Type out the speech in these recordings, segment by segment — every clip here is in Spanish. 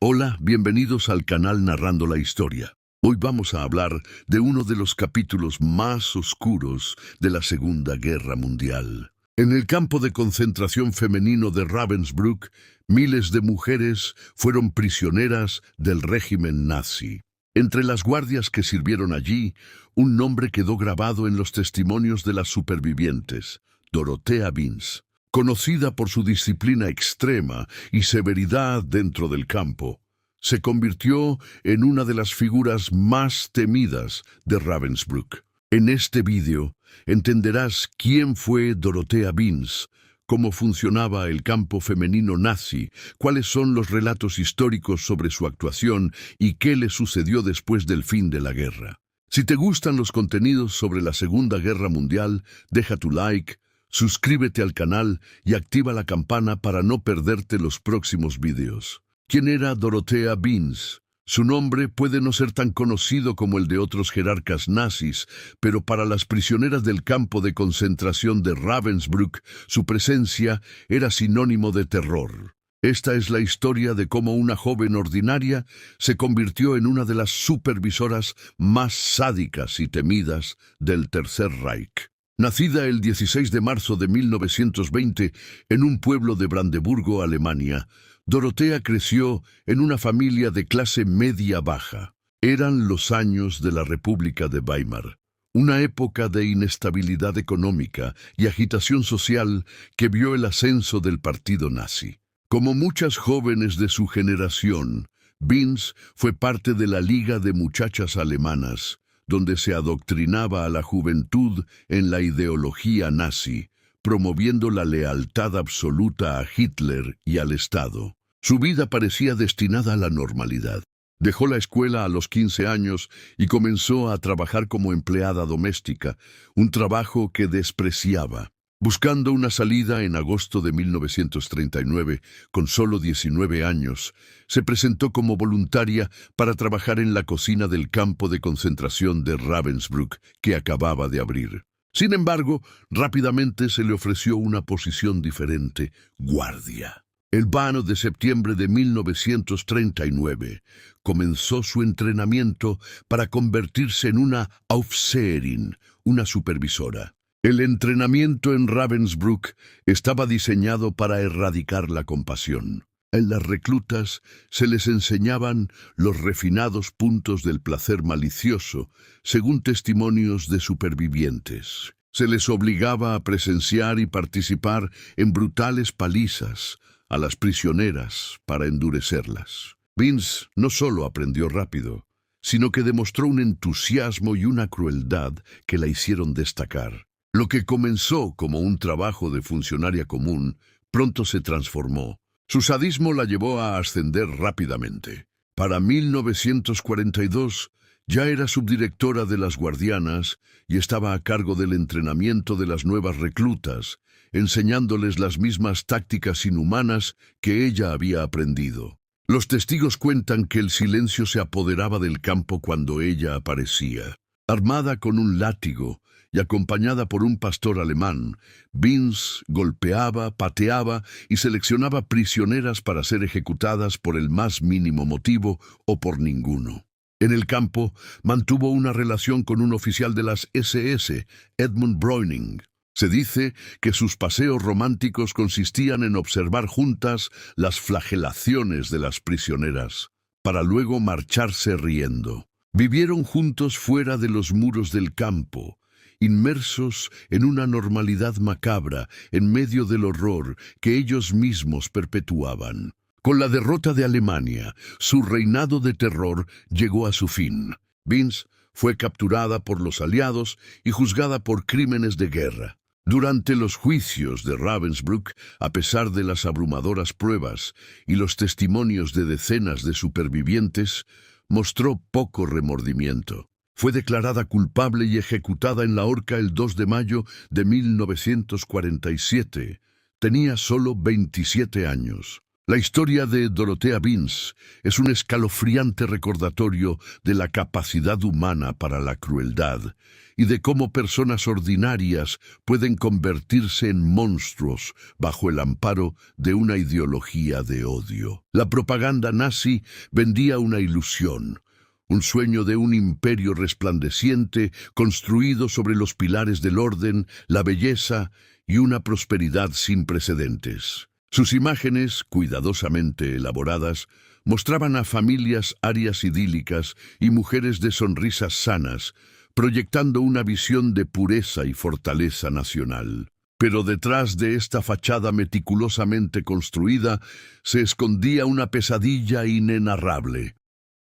Hola, bienvenidos al canal Narrando la Historia. Hoy vamos a hablar de uno de los capítulos más oscuros de la Segunda Guerra Mundial. En el campo de concentración femenino de Ravensbrück, miles de mujeres fueron prisioneras del régimen nazi. Entre las guardias que sirvieron allí, un nombre quedó grabado en los testimonios de las supervivientes: Dorothea Binz. Conocida por su disciplina extrema y severidad dentro del campo, se convirtió en una de las figuras más temidas de Ravensbrück. En este vídeo entenderás quién fue Dorothea Binz, cómo funcionaba el campo femenino nazi, cuáles son los relatos históricos sobre su actuación y qué le sucedió después del fin de la guerra. Si te gustan los contenidos sobre la Segunda Guerra Mundial, deja tu like, suscríbete al canal y activa la campana para no perderte los próximos vídeos. ¿Quién era Dorothea Binz? Su nombre puede no ser tan conocido como el de otros jerarcas nazis, pero para las prisioneras del campo de concentración de Ravensbrück, su presencia era sinónimo de terror. Esta es la historia de cómo una joven ordinaria se convirtió en una de las supervisoras más sádicas y temidas del Tercer Reich. Nacida el 16 de marzo de 1920 en un pueblo de Brandeburgo, Alemania, Dorothea creció en una familia de clase media-baja. Eran los años de la República de Weimar, una época de inestabilidad económica y agitación social que vio el ascenso del partido nazi. Como muchas jóvenes de su generación, Binz fue parte de la Liga de Muchachas Alemanas, donde se adoctrinaba a la juventud en la ideología nazi, promoviendo la lealtad absoluta a Hitler y al Estado. Su vida parecía destinada a la normalidad. Dejó la escuela a los 15 años y comenzó a trabajar como empleada doméstica, un trabajo que despreciaba. Buscando una salida en agosto de 1939, con solo 19 años, se presentó como voluntaria para trabajar en la cocina del campo de concentración de Ravensbrück, que acababa de abrir. Sin embargo, rápidamente se le ofreció una posición diferente: guardia. El verano de septiembre de 1939 comenzó su entrenamiento para convertirse en una Aufseherin, una supervisora. El entrenamiento en Ravensbrück estaba diseñado para erradicar la compasión. En las reclutas se les enseñaban los refinados puntos del placer malicioso, según testimonios de supervivientes. Se les obligaba a presenciar y participar en brutales palizas a las prisioneras para endurecerlas. Binz no solo aprendió rápido, sino que demostró un entusiasmo y una crueldad que la hicieron destacar. Lo que comenzó como un trabajo de funcionaria común, pronto se transformó. Su sadismo la llevó a ascender rápidamente. Para 1942 ya era subdirectora de las guardianas y estaba a cargo del entrenamiento de las nuevas reclutas, enseñándoles las mismas tácticas inhumanas que ella había aprendido. Los testigos cuentan que el silencio se apoderaba del campo cuando ella aparecía. Armada con un látigo y acompañada por un pastor alemán, Binz golpeaba, pateaba y seleccionaba prisioneras para ser ejecutadas por el más mínimo motivo o por ninguno. En el campo mantuvo una relación con un oficial de las SS, Edmund Breuning. Se dice que sus paseos románticos consistían en observar juntas las flagelaciones de las prisioneras, para luego marcharse riendo. Vivieron juntos fuera de los muros del campo, inmersos en una normalidad macabra en medio del horror que ellos mismos perpetuaban. Con la derrota de Alemania, su reinado de terror llegó a su fin. Binz fue capturada por los aliados y juzgada por crímenes de guerra. Durante los juicios de Ravensbrück, a pesar de las abrumadoras pruebas y los testimonios de decenas de supervivientes, mostró poco remordimiento. Fue declarada culpable y ejecutada en la horca el 2 de mayo de 1947. Tenía solo 27 años. La historia de Dorothea Vince es un escalofriante recordatorio de la capacidad humana para la crueldad y de cómo personas ordinarias pueden convertirse en monstruos bajo el amparo de una ideología de odio. La propaganda nazi vendía una ilusión, un sueño de un imperio resplandeciente construido sobre los pilares del orden, la belleza y una prosperidad sin precedentes. Sus imágenes, cuidadosamente elaboradas, mostraban a familias arias idílicas y mujeres de sonrisas sanas, proyectando una visión de pureza y fortaleza nacional. Pero detrás de esta fachada meticulosamente construida se escondía una pesadilla inenarrable.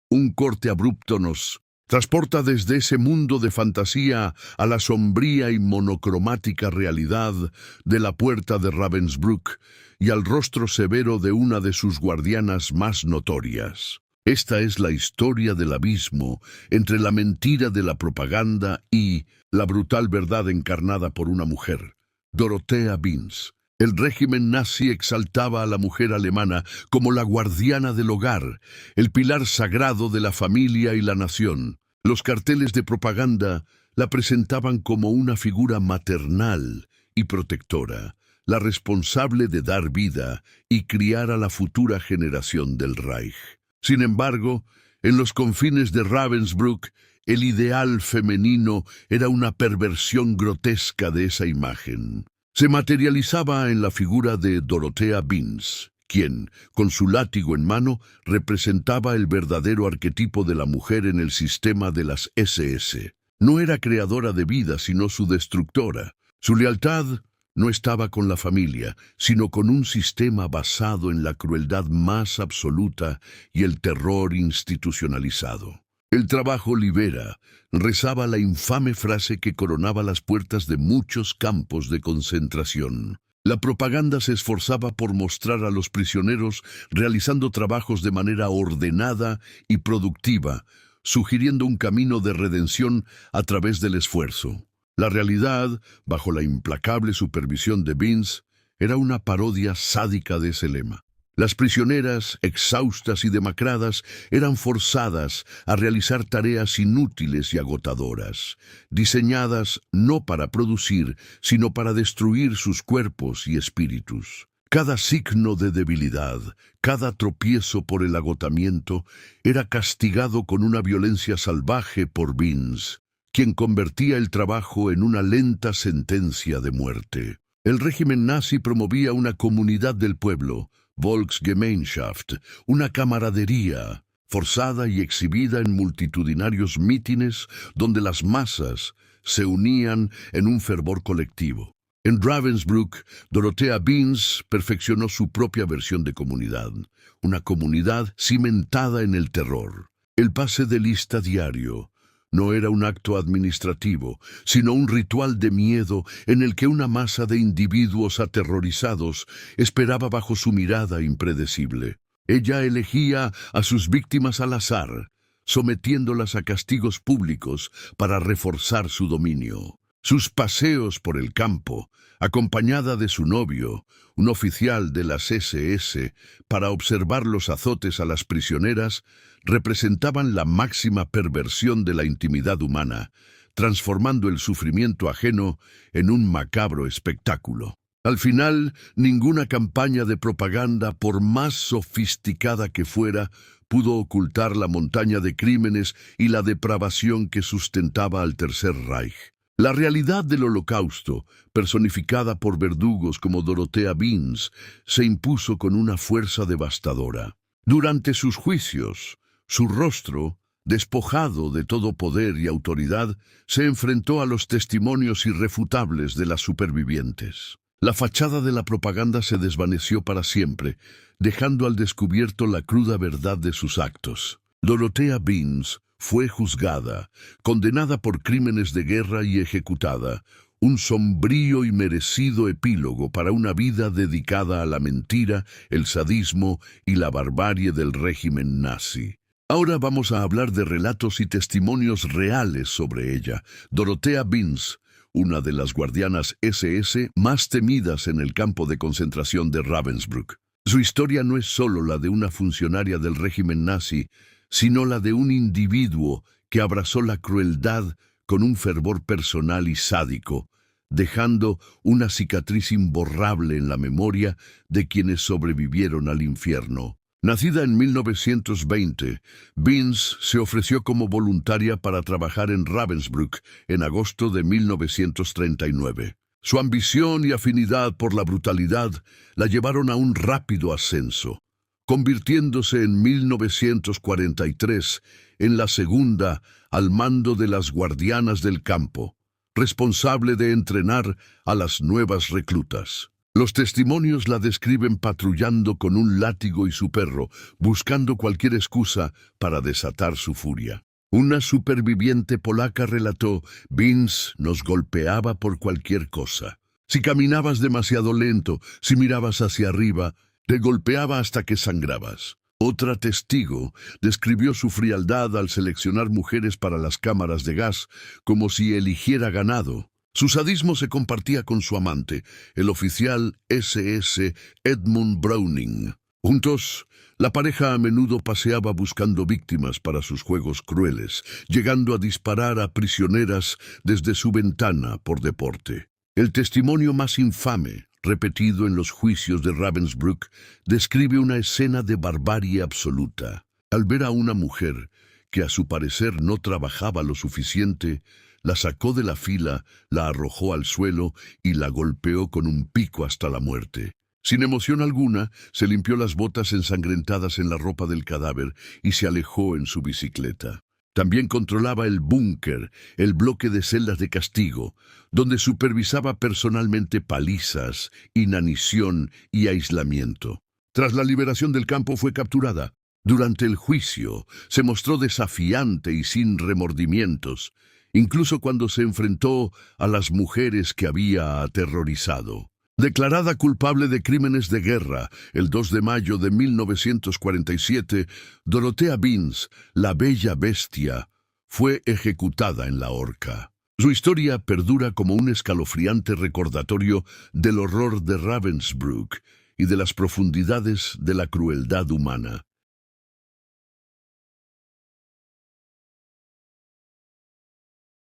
Un corte abrupto nos transporta desde ese mundo de fantasía a la sombría y monocromática realidad de la puerta de Ravensbrück y al rostro severo de una de sus guardianas más notorias. Esta es la historia del abismo entre la mentira de la propaganda y la brutal verdad encarnada por una mujer, Dorothea Vince. El régimen nazi exaltaba a la mujer alemana como la guardiana del hogar, el pilar sagrado de la familia y la nación. Los carteles de propaganda la presentaban como una figura maternal y protectora, la responsable de dar vida y criar a la futura generación del Reich. Sin embargo, en los confines de Ravensbrück, el ideal femenino era una perversión grotesca de esa imagen. Se materializaba en la figura de Dorothea Vince, quien, con su látigo en mano, representaba el verdadero arquetipo de la mujer en el sistema de las SS. No era creadora de vida, sino su destructora. Su lealtad no estaba con la familia, sino con un sistema basado en la crueldad más absoluta y el terror institucionalizado. El trabajo libera, rezaba la infame frase que coronaba las puertas de muchos campos de concentración. La propaganda se esforzaba por mostrar a los prisioneros realizando trabajos de manera ordenada y productiva, sugiriendo un camino de redención a través del esfuerzo. La realidad, bajo la implacable supervisión de Vince, era una parodia sádica de ese lema. Las prisioneras, exhaustas y demacradas, eran forzadas a realizar tareas inútiles y agotadoras, diseñadas no para producir, sino para destruir sus cuerpos y espíritus. Cada signo de debilidad, cada tropiezo por el agotamiento, era castigado con una violencia salvaje por Vince, quien convertía el trabajo en una lenta sentencia de muerte. El régimen nazi promovía una comunidad del pueblo, Volksgemeinschaft, una camaradería, forzada y exhibida en multitudinarios mítines donde las masas se unían en un fervor colectivo. En Ravensbrück, Dorothea Vince perfeccionó su propia versión de comunidad, una comunidad cimentada en el terror. El pase de lista diario no era un acto administrativo, sino un ritual de miedo en el que una masa de individuos aterrorizados esperaba bajo su mirada impredecible. Ella elegía a sus víctimas al azar, sometiéndolas a castigos públicos para reforzar su dominio. Sus paseos por el campo, acompañada de su novio, un oficial de las SS, para observar los azotes a las prisioneras, representaban la máxima perversión de la intimidad humana, transformando el sufrimiento ajeno en un macabro espectáculo. Al final, ninguna campaña de propaganda, por más sofisticada que fuera, pudo ocultar la montaña de crímenes y la depravación que sustentaba al Tercer Reich. La realidad del Holocausto, personificada por verdugos como Dorothea Vince, se impuso con una fuerza devastadora. Durante sus juicios, su rostro, despojado de todo poder y autoridad, se enfrentó a los testimonios irrefutables de las supervivientes. La fachada de la propaganda se desvaneció para siempre, dejando al descubierto la cruda verdad de sus actos. Dorothea Vince fue juzgada, condenada por crímenes de guerra y ejecutada, un sombrío y merecido epílogo para una vida dedicada a la mentira, el sadismo y la barbarie del régimen nazi. Ahora vamos a hablar de relatos y testimonios reales sobre ella. Dorothea Vince, una de las guardianas SS más temidas en el campo de concentración de Ravensbrück. Su historia no es solo la de una funcionaria del régimen nazi, sino la de un individuo que abrazó la crueldad con un fervor personal y sádico, dejando una cicatriz imborrable en la memoria de quienes sobrevivieron al infierno. Nacida en 1920, Vince se ofreció como voluntaria para trabajar en Ravensbrück en agosto de 1939. Su ambición y afinidad por la brutalidad la llevaron a un rápido ascenso, convirtiéndose en 1943 en la segunda al mando de las guardianas del campo, responsable de entrenar a las nuevas reclutas. Los testimonios la describen patrullando con un látigo y su perro, buscando cualquier excusa para desatar su furia. Una superviviente polaca relató: Vince nos golpeaba por cualquier cosa. Si caminabas demasiado lento, si mirabas hacia arriba, te golpeaba hasta que sangrabas. Otra testigo describió su frialdad al seleccionar mujeres para las cámaras de gas, como si eligiera ganado. Su sadismo se compartía con su amante, el oficial SS Edmund Browning. Juntos, la pareja a menudo paseaba buscando víctimas para sus juegos crueles, llegando a disparar a prisioneras desde su ventana por deporte. El testimonio más infame, repetido en los juicios de Ravensbrück, describe una escena de barbarie absoluta. Al ver a una mujer que a su parecer no trabajaba lo suficiente, la sacó de la fila, la arrojó al suelo y la golpeó con un pico hasta la muerte. Sin emoción alguna, se limpió las botas ensangrentadas en la ropa del cadáver y se alejó en su bicicleta. También controlaba el búnker, el bloque de celdas de castigo, donde supervisaba personalmente palizas, inanición y aislamiento. Tras la liberación del campo fue capturada. Durante el juicio se mostró desafiante y sin remordimientos, incluso cuando se enfrentó a las mujeres que había aterrorizado. Declarada culpable de crímenes de guerra el 2 de mayo de 1947, Dorothea Vince, la bella bestia, fue ejecutada en la horca. Su historia perdura como un escalofriante recordatorio del horror de Ravensbrück y de las profundidades de la crueldad humana.